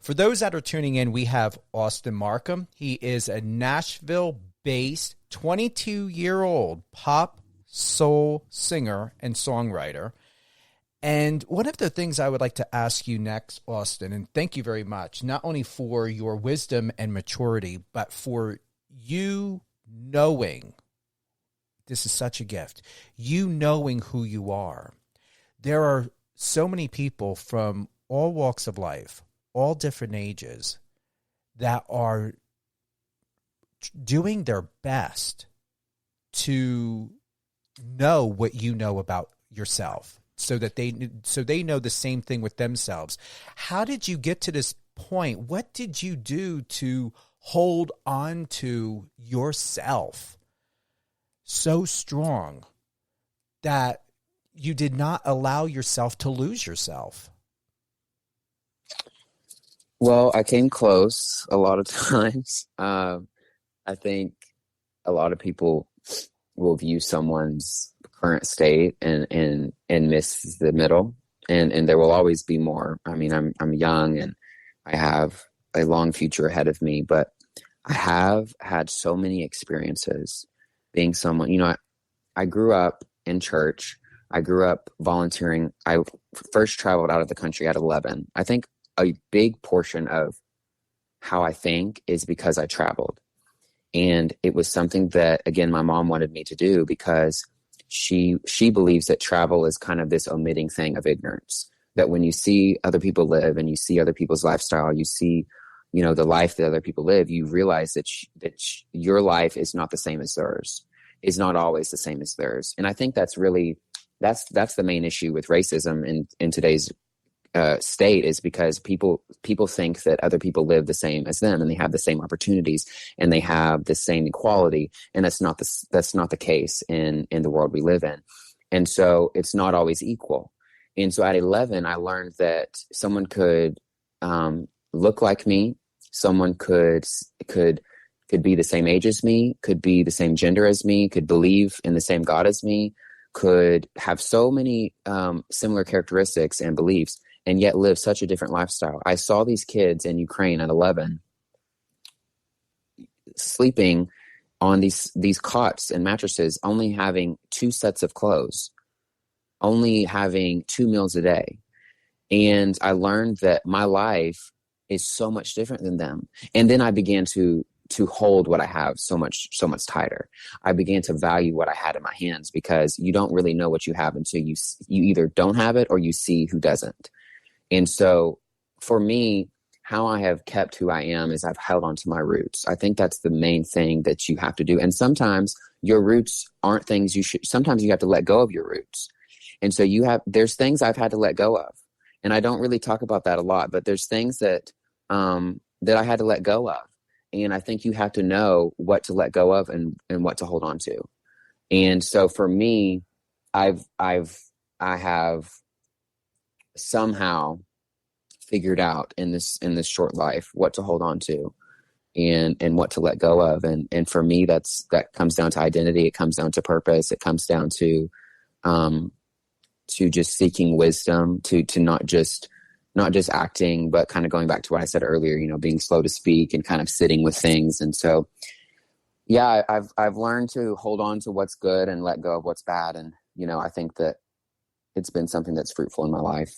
For those that are tuning in, we have Austin Markham. He is a Nashville-based 22-year-old pop soul singer and songwriter. And one of the things I would like to ask you next, Austin, and thank you very much, not only for your wisdom and maturity, but for you knowing, this is such a gift, you knowing who you are. There are so many people from all walks of life, all different ages, that are doing their best to know what you know about yourself, so that they know the same thing with themselves. How did you get to this point? What did you do to hold on to yourself so strong that you did not allow yourself to lose yourself? Well, I came close a lot of times. I think a lot of people will view someone's current state and miss the middle, and there will always be more. I mean, I'm young and I have a long future ahead of me, but I have had so many experiences being someone. I grew up in church. I grew up volunteering. I first traveled out of the country at 11. I think a big portion of how I think is because I traveled. And it was something that, again, my mom wanted me to do because she believes that travel is kind of this omitting thing of ignorance, that when you see other people live and you see other people's lifestyle, you see, the life that other people live, you realize that your life is not the same as theirs, is not always the same as theirs. And I think that's the main issue with racism in today's state, is because people think that other people live the same as them and they have the same opportunities and they have the same equality, and that's not the case in the world we live in. And so it's not always equal. And so at 11, I learned that someone could look like me, someone could be the same age as me, could be the same gender as me, could believe in the same God as me, could have so many similar characteristics and beliefs, and yet live such a different lifestyle. I saw these kids in Ukraine at 11 sleeping on these cots and mattresses, only having 2 sets of clothes, only having 2 meals a day. And I learned that my life is so much different than them. And then I began to hold what I have so much tighter. I began to value what I had in my hands, because you don't really know what you have until you either don't have it or you see who doesn't. And so for me, how I have kept who I am is I've held on to my roots. I think that's the main thing that you have to do. And sometimes your roots aren't things sometimes you have to let go of your roots. And so there's things I've had to let go of. And I don't really talk about that a lot, but there's things that I had to let go of. And I think you have to know what to let go of and what to hold on to. And so for me, I have somehow figured out in this short life what to hold on to and what to let go of. And for me, that comes down to identity. It comes down to purpose. It comes down to just seeking wisdom, to not just acting, but kind of going back to what I said earlier, being slow to speak and kind of sitting with things. And so, yeah, I've learned to hold on to what's good and let go of what's bad. And, I think that it's been something that's fruitful in my life.